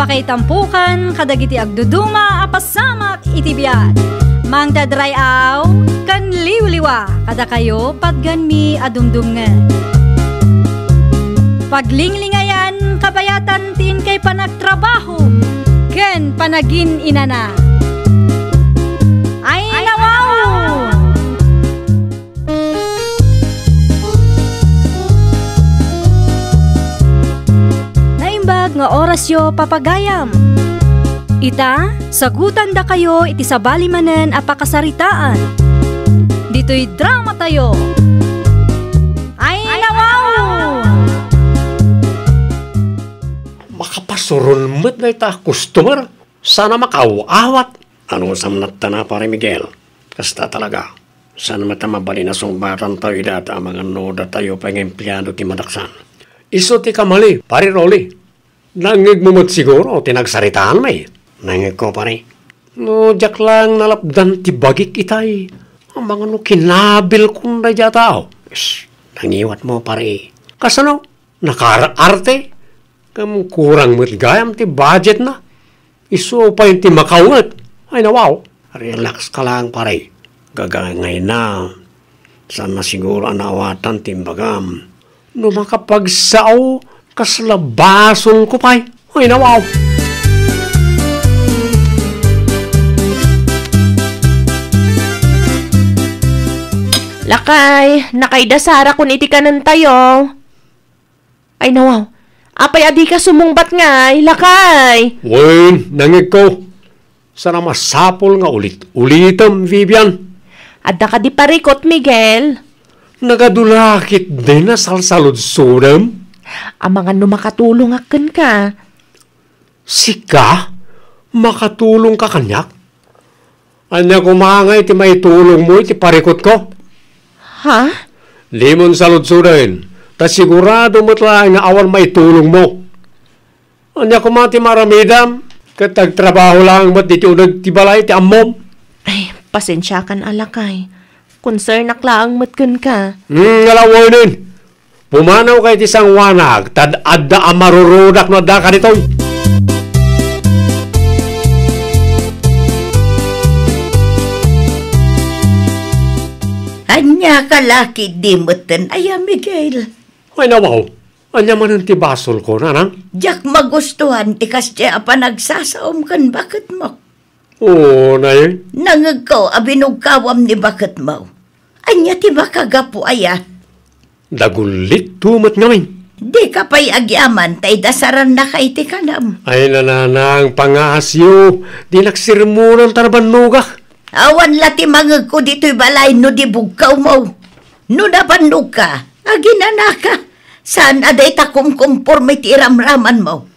Apakaitampukan kadagiti agduduma apasamak iti biat. Mangdadrayaw kan liwliwa kada kayo patgan mi adumdumngan. Paglinglingayan kabayatan tin kay panagtrabaho ken panagin inana. Ay nawaw! Naimbag nga orasyo papagayam. Ita, sagutan da kayo iti sabali manen apakasaritaan. Dito'y drama tayo. Ay nawaw! Makapasurun mo't na ita customer. Sana makawawat. Ano samnat na pare Miguel? Kasta talaga. Sana matamabali na sumbatan tayo data mga noda tayo pang empleyado ti madaksan. Iso ti kamali, pare Rolly. Nangig mo mo't siguro, tinagsaritaan may. Nangig ko pare. No, jak lang nalapdan ti bagik itay. Ang mga no kinabil kong na tao. Nangiwat mo pare. Kasano? Nakaraarte? Kam kurang mo't gayam ti budget na. Iso pa yung ti makawat. Ay nawaw. Relax ka lang pare. Gagangay na. Sana siguro anawatan ti bagam. No makapagsaw kaslabason ko pa'y. Ay nawaw. Lakay, nakaidasara kun iti kanan tayo. Ay nawaw, apay adi ka sumungbat nga, lakay. Wen, nangig ko. Sana masapol nga ulitam, Vivian. Adda ka di parikot, Miguel. Nagadulakit din na salsalod-sudam. Ang mga numakatulong akin ka. Sika? Makatulong ka kanyak? Anya kumangay ti may tulong mo iti parikot ko. Ha? Limon salud-sudain. Ta sigurado mo't lang nga awan may tulong mo. Anya kumati maramidam. Katagtrabaho lang mo't dito nagtibalay ti ammom. Ay, pasensya kan alakay. Concern naklaang matkan ka. Ngalawanin. Pumanaw kay ti sang wanag. Tad adda amarurudak no adda ka nitoy. Anya kalaki di moten aya Miguel. Ay nawaw. Anya man ang tibasol ko, nanang? Jak magustuhan ti kasya apa nagsasaom kan bakit mo. Oo, nay. Nangag ko abinugkawam ni bakit mo. Anya ti makagapu aya. Dagulit tumat ngamin. Di ka pa'y agyaman tay dasaran na kay ti kanam. Ay nananang pangasyo. Di nagsirmunan tarbanugak. Awan lati mangag ko dito'y balay no di bugkaw mo. No nabanug ka, aginana ka. Saan aday takumkumpor may tiramraman mo?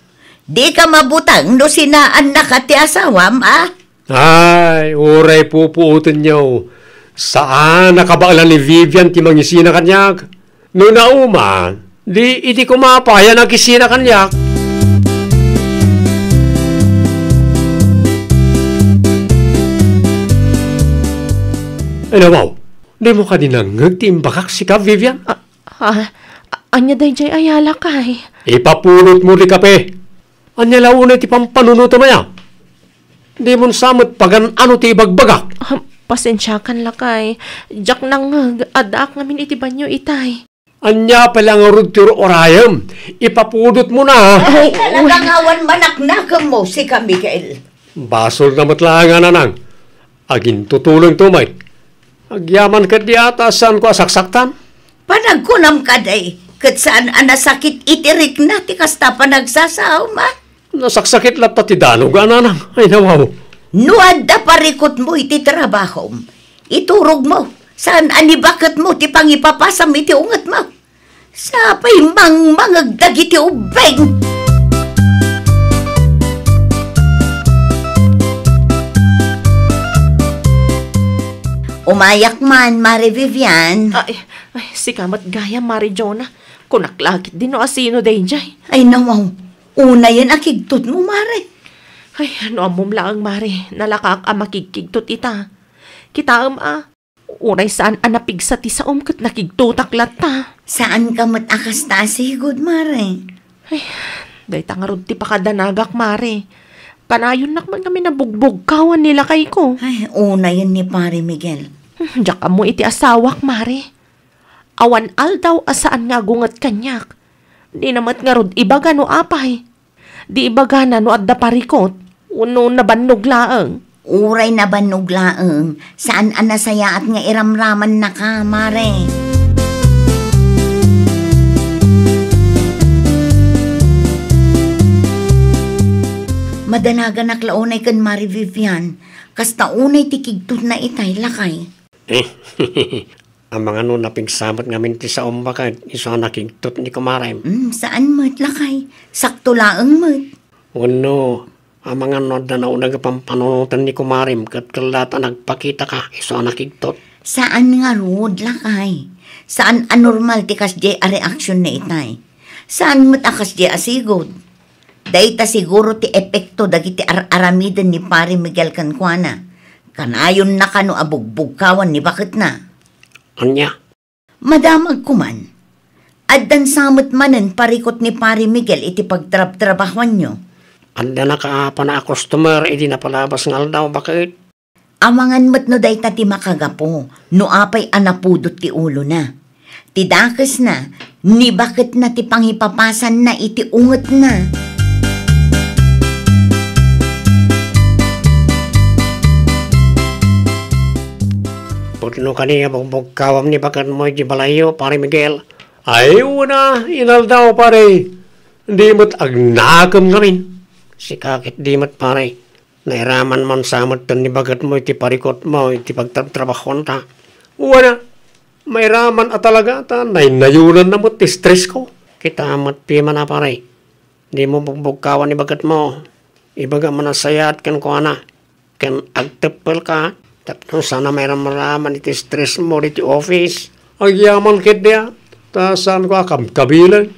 Di ka mabutang no sinaan na ka ti asawam, ah? Ay, uray pupuutin niyo. Saan nakabaalan ni Vivian ti mangisina kanyak? No nauma, di iti kumapaya nagkisina kanyak. Ay nawaw, di mo ka dinangag ti imbakak si ka, Vivian? Anya day jay ayala kay. Ipapulot mo di kape. Anya launay ti pampanunuto maya. Di mo samot pagan ano ti ibagbagak. Pasensya kan lakay. Jak nang adak namin iti banyo itay. Anya palang rudtiro orayam. Ipapulot mo na. Ay, talagang awan manaknakam mo si ka, Miguel. Basol na matlangan nanang. Agin tutulong tumay. Agyaman ka di ata saan ko asaksaktan? Panagkunam ka day. Kat saan anasakit itirik na ti kasta panagsasaw ma? Nasaksakit lang ti danog, ananang. Ay nawaw. Nuad da parikot mo iti trabaho. Iturog mo. Saan anibakat mo ti pangipapasam iti ungat mo? Sapay mangagdag iti ubeng. Umayak man, Mari Vivian. Ay, si kamat gaya, Mari Jonah. Kunaklakit din no asino day jay. Ay nawaw, una yan akigtot mo, Mari. Ay, ano amom lang, Mari. Nalakak ang makikigtot ita. Kita unay saan anapig sa tisaom kat nakigtutak lata. Saan ka matakas ta si good, Mari? Ay, Day tangarod ti pakadanagak, Mare. Panayon nakman kami nabugbog kawan nila kay ko. Ay, una yun ni Pare Miguel. Diyak mo iti asawak, Mare. Awan aldaw asaan nga gungat kanyak. Di namat nga rod ibaga no apay. Di ibaga na no adda parikot. Uno na bannog laeng. Uray na banog laeng. Saan anasaya at nga iramraman na ka, Mare? Madanagan naklaunay kan Mari Vivian. Kasta unay tikigtut na itay lakay. Ang mga no napingsamot ngamin ti sa umbakad, iso nakigtot ni kumarem. Saan mo't lakay? Sakto laeng mo't. Ano, ang mga no na naunag pampanunutan ni kumarem, kat kalata nagpakita ka, iso nakigtot. Saan nga rood lakay? Saan anormal ti kasdi a reaksyon na itay? Saan mo't akas di asigod? Dahita siguro ti epekto dagiti aramidan ni Pare Miguel Cancwana. Kanayon na kano abugbugkawan ni bakit na. Anya? Madamag kuman. Addan samot manen parikot ni Pare Miguel iti pagtrab-trabahuan nyo. Anda na kaapa na customer, iti napalabas ngal daw, bakit? Amangan mo't no dayta ti makagapo, no apay anapudot ti ulo na. Ti dakes na, ni bakit na ti pangipapasan na iti unget na. Putno kaniya bugbugkawam ni bakat mo di balayo, Pare Miguel. Ayaw na, inal daw, pare. Di mo't agnakam ngamin. Si kakit di mo't, pare. Nairaman man samot tan ni bagat mo iti parikot mo, iti pagtrabahon ta. Uwana, may raman at talaga ta, nainayunan na mo't ti stress ko. Kita mo't pima na, pare. Di mo bugbugkawan ni bagat mo. Ibaga manasayat kan ko ana. Kan agtepel ka. Tapos sana mayroon maraman iti stress mo iti office. Agyaman kit niya. Ta saan ko akam kabilan.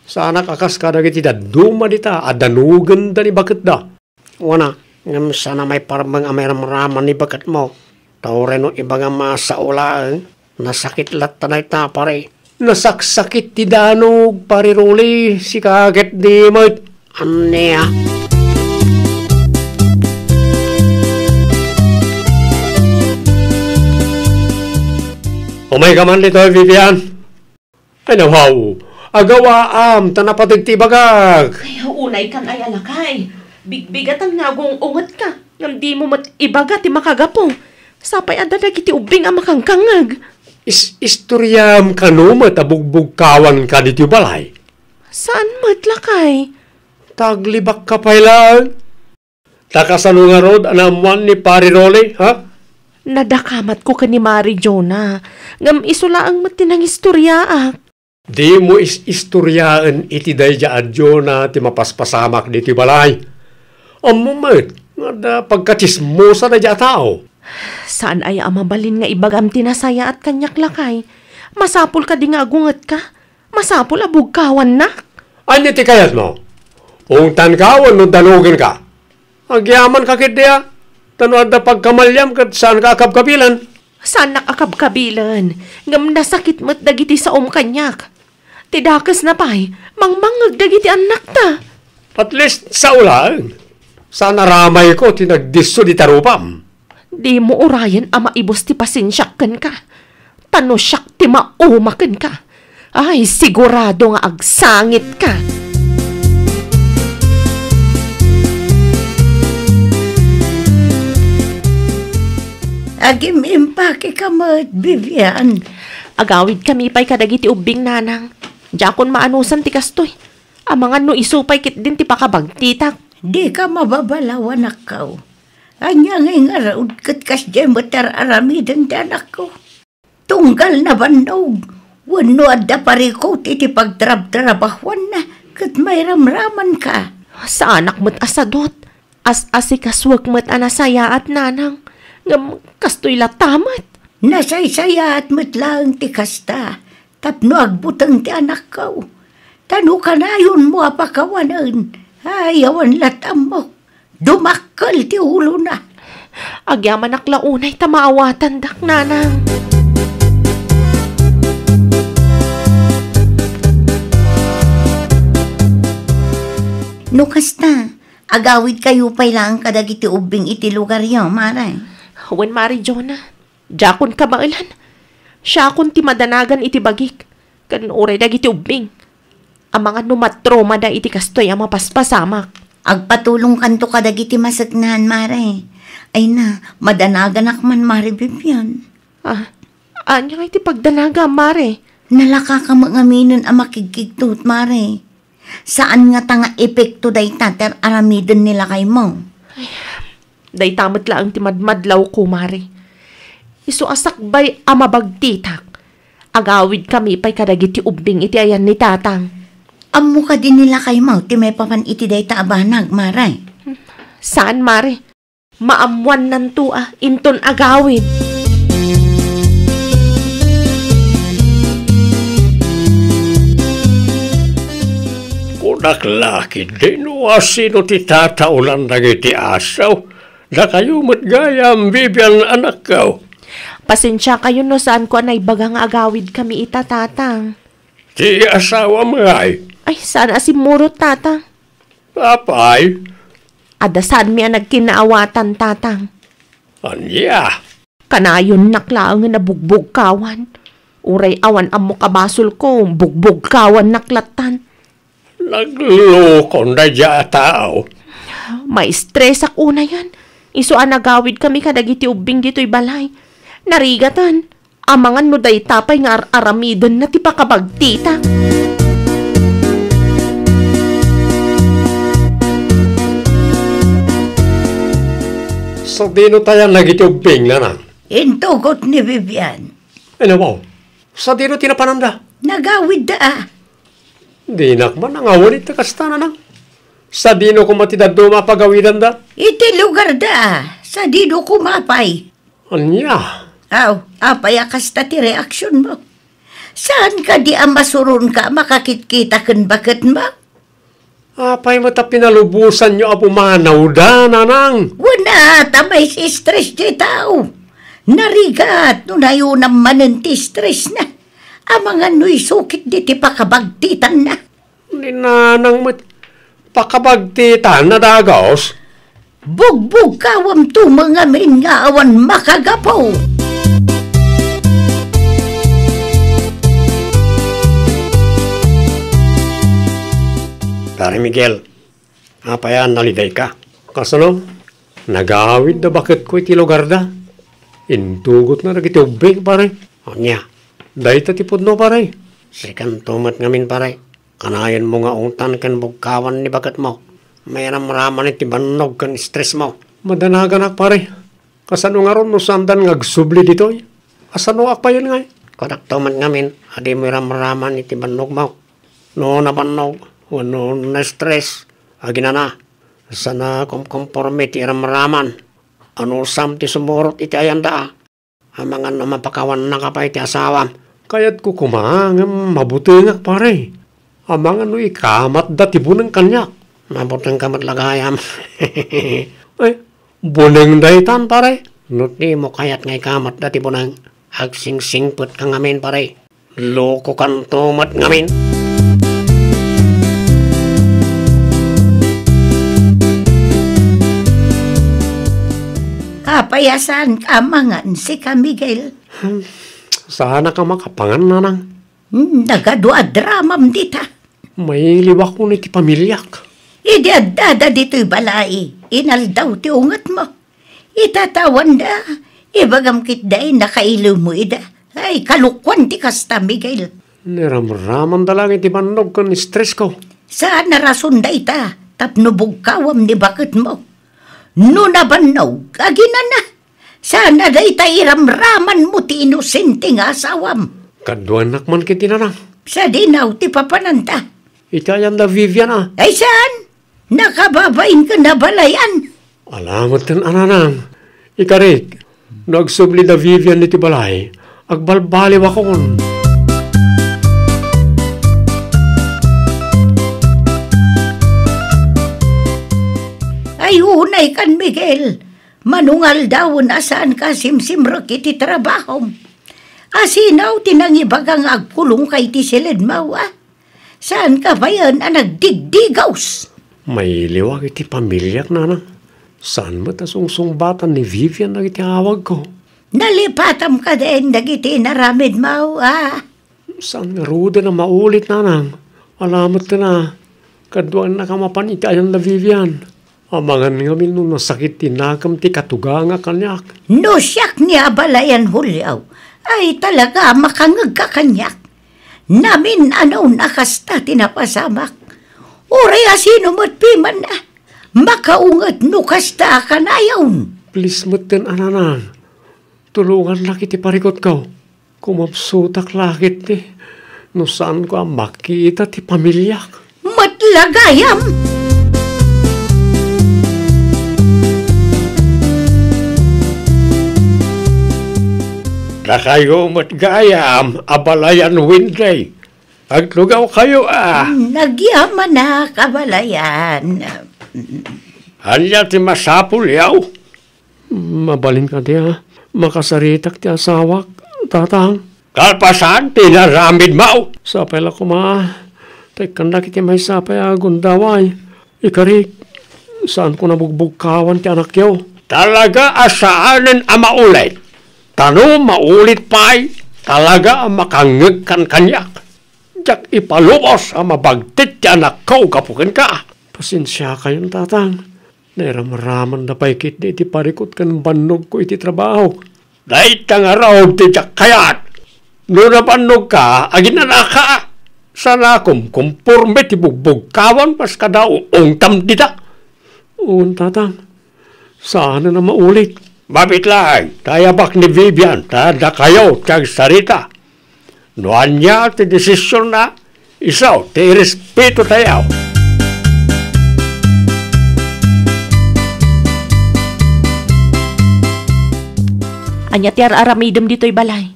Sana kakas ka dagiti daduma dita. Adanugan da ni bakit da. Wana, ngam sana may parang mayroon maraman ni bakit mo. Tawre no ibaga masaulaan. Nasakit lat tanay ta pare. Nasaksakit ti danog pare Ruli. Si kaget di mo. Anya. Umay ka man lito, Vivian. Ay nawaw, agawaam, tanapatig bagag. Kaya unay kan ay alakay. Bigbigatan nga gong ungat ka. Ngam di mo mat ibaga ti makagapo. Sapay adadag iti ubing ang makangkangag. Istoryam ka no, matabugbugkawan ka dito balay. Saan mat lakay? Taglibak ka pailan. Takasan nga rod, anamuan ni Pare Rolly, ha? Nadakamat ko ka ni Mari Jonah. Ngam isulaang matinang istorya. Di mo istoryaan iti dayja adyo na ti mapaspasamak diti balay. Amumat, nga pagkatismosa na dya tao. Saan ay amabalin nga ibagam tinasaya at kanyak lakay? Masapul ka di nga agungat ka? Masapul abugkawan na? Ano ti kayat mo? Ung tankawan no dalugin ka? Agyaman ka kit diya? Tano adda pagkamalyam kat saan ka akabkabilan? Saan nakakabkabilan? Ngam nasakit mo't dagiti sa kanyak. Tidakas na pa'y, mangmangag dagiti anak ta. At least sa ulang. Sana ramay ko tinagdiso di tarupam. Di mo urayan ama ibos ti pasinsyakan ka. Tano syak ti maumakan ka. Ay, sigurado nga agsangit ka. Agim impake ka mo't, Vivian. Agawid kami pa'y kadagiti ubing nanang. Jakon maanusan ti kastoy. Amangan no isupay kit din ti pakabagtitak. Di ka mababalawan akaw. Anya nga raud kat kasya mo tararamidan ti anak ko. Tunggal na banog. Wano adda parikot iti pagtrab-trabahuan na kat may ramraman ka. Sa anak mo't asadot. As-asikaswag mo't anasaya at nanang. Ngam kastoy latamat. Nasaysaya at mo't lang ti kasta. Tapno agbutang ti anak ko. Tano ka na yun mo apakawanan. Ayawan latam mo. Dumakal ti ulo na. Agyaman naklaunay tamaawatan dak nanang. No kasta, agawid kayo pa lang kadag iti ubing iti lugar yaw, maray. Wen Mari Jonah, jakon ka bailan. Siya akong ti madanagan iti bagik. Kan uray dagiti ubing. Ang mga numatroma da iti kastoy ang mapaspasamak. Agpatulong kanto kadag iti masagnahan, maray. Ay na, madanagan akman, Mari Vivian. Anya nga iti pagdanaga, Mare? Nalaka ka mangaminon ang makikigtut, Mare. Saan nga tanga epekto day tater aramidon nila kay mo? Day tamot lang ti madmadlaw ko, Mare. Isu asakbay amabagtitak. Agawid kami pa'y kadagiti ubing iti ayan ni tatang. Amo ka din nila kay mo, ti may papan iti day taabanag, Mare. Saan, Mare? Maamuan nanto inton agawid. Kunaklaki, di no asino ti tataulan dagiti asaw. Da kayo matgayam, Vivian anak ko. Pasensya kayo no saan ko anay bagang agawid kami itatatang. Ti asawa ngay. Ay, saan asimurot tatang? Apay, Ada saan mi ang nagkinaawatan tatang? anya. Kanayon naklaang na bugbog kawan. Uray awan amo kabasol ko, bugbog kawan naklatan. Naglukon na dya tao. May stress ak una yan. Iso nagawid kami kadagiti ubing dito'y balay. Narigatan, amangan no day tapay nga aramidon na tipakabagtita. So dino tayo nagitubing na nang. Intugot ni Vivian. Ano mo? Sa dino tinapananda? Nagawid da. Di nakman ang awan ito kastana nang. Sa dino ko matidad dumapagawidan da? Iti lugar da. Sa dino kumapay. Anya? Aw, apay kasta ti reaksyon mo. Saan ka di ang masurun ka makakitkita kan bakit mo? Apay mata pinalubusan nyo apumanaw da, nanang. Wala, tamay si stress di tao. Narigat, no na yun ang mananti stress na. Ang mga nu'y sukit di ti pakabagtitan na. Ni nanang pakabagtitan na dagos. Bugbog kawam to mga min nga awan makagapaw. Pare Miguel, apayan naliday ka. Kasano? Nagawid na bakit ko iti lugar da? Intugot na nagitubig pare. Anya, dahi tatipod no pare. Sikan tumat ngamin pare. Kanayan mo nga untan kan bugkawan ni bakit mo. May ramraman iti banog kan stress mo. Madanagan ak pare. Kasano nga ron no sandan ngagsubli dito? Asano ak pa yun nga? Kodak tumat ngamin, adi mo ramraman iti banog mo. No na banog. Wano na stress. Agina na. Sana kumkonforme ti ramraman. Ano sam ti sumurot iti ayanda. Amangan na mapakawan na kapay ti asawam. Kaya't ko kumangam mabutengak pare. Amangan no ikamat dati bunang kanyak. Mabuteng kamat lagayam. Ay, bunang daitan pare. Nuti mo kayat ngay kamat dati bunang. Agsing-singput ka ngamin pare. Loko kan tumat ngamin. Kapayasan ka mangan si ka Miguel. Sana ka makapangan nanang. Nagaduadramam dita. May liwak ko ni ti pamilyak. Idi adada dito'y balay. Inal daw ti ungat mo. Itatawan da. Ibagam kit dahi nakailo mo ida. Ay kalukwan ti kasta Miguel. Niramraman dalang iti banog kan stress ko. Saan na rason da ita? Tapnubog kawam ni bakit mo. No nabanog, agina na. Sana da ita iramraman mo ti inosente nga asawam. Kaduanak man kiti nanang. Sa dinaw ti papananta. Itayan da Vivian Ay saan? Nakababain ka na balayan. Alamat kan ananang. Ikarik, nagsubli da Vivian niti balay. Agbalbaliw ako kon. Ay unay kan Miguel. Manungal daw na saan ka simsimrok iti trabaho. Asinaw tinangibagang agkulong kay ti silid mawa. Saan ka ba yan ang nagdigdigaws? May liwag iti pamilyak nanang. Saan mo tasungsungbatan ni Vivian na iti awag ko? Nalipatam ka din, dagiti naramid mo, Saan nga ruda na maulit nanang? Alamat ka na. Kaduan na kamapan iti ayan na Vivian. Amangan nga nung nasakit tinagam ti katuga nga kanyak. No siyak niya balayan hulyaw, ay talaga makangag ka kanyak. Namin nakasta tinapasamak. Uri asino mo't piman na. Makaungat no kasta kanayaw. Please mo't din ananang. Tulungan laki ti parikot ko. Kumapsutak lakit ti. No saan ko ang makita ti pamilyak. Matlagayam! Na kayo matgayam, abalayan winday. Paglugaw kayo Nagyaman na kabalayan. Hanya ti masapul yaw. Mabalin ka di makasaritak ti asawak, tatang. Kalpasan, tinaramid mo. Sapay la kuma. Tekan na kiti may sapay agundaway. Ikarik, saan ko nabugbugkawan ti anak yaw? Talaga asaanin ang maulit. Tano maulit pa'y talaga ang makangag kan kanyak. Diyak ipalubos ang mabagtit ti anak ko kapukin ka. Pasensya kayong tatang. Nairamaraman na paikit di iti parikot kan banog ko iti trabaho. Dahit ang araw ti diyak kayat. No napanog ka, aginana ka. Sana kumpurme ti bugbog kawan pas kada ungtam dita. Uun tatang, saan na maulit? Mabit lang, tayabak ni Vivian, tada kayo, tiyag sarita. Noan niya ti desisyon na, isaw, ti respeto tayo. Anya ti aramidem dito'y balay.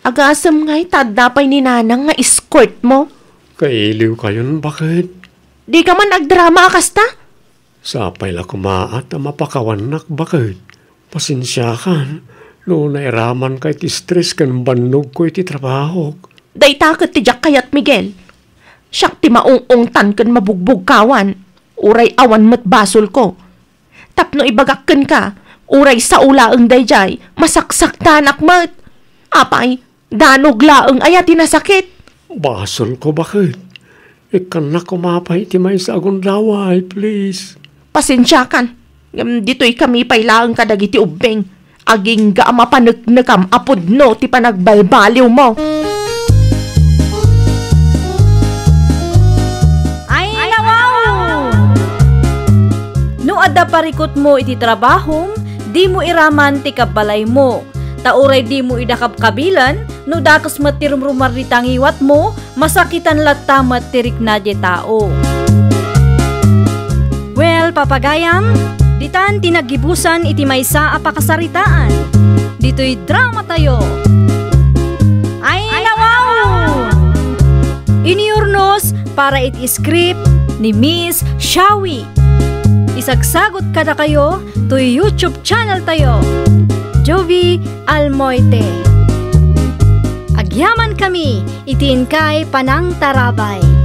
Agasam nga'y tadnapay ni nanang nga escort mo. Kailiw kayon, bakit? Di ka man nagdrama kasta? Sapay la kumaat ang mapakawanak, bakit? Pasensya kan, no nairaman kay ti stress kan banog ko iti trabaho. Day takot ti Jack kayat Miguel. Siyak ti maung-ungtan kan mabugbog kawan. Uray awan mat basol ko. Tapno ibagak kan ka, uray sa ulaang dayjay, masaksak tanak mat. Apay, danog laang ayat tinasakit. Basol ko, bakit? Ikan na kumapay ti may sa agundaway, please. Pasensya kan. Dito'y kami pailaang kadagiti ubeng. Aging ga mapanagkam apod no ti panagbalbaliw mo. Ay, nawaw! No adda parikot mo iti trabahom, di mo iraman ti kabalay mo. Tauray di mo idakap kabilan, no dakas matirumrumar di tangiwat mo, masakitan latamat tirik na di tao. Well, papagayam, ditan tinagibusan iti maysa a pakasaritaan. Dito'y drama tayo. Ay, nawaw! Iniurnos para iti script ni Miss Shawi. Isagsagot kada kayo to YouTube channel tayo. Jovi Almoite. Agyaman kami, itin kay Panang Tarabay.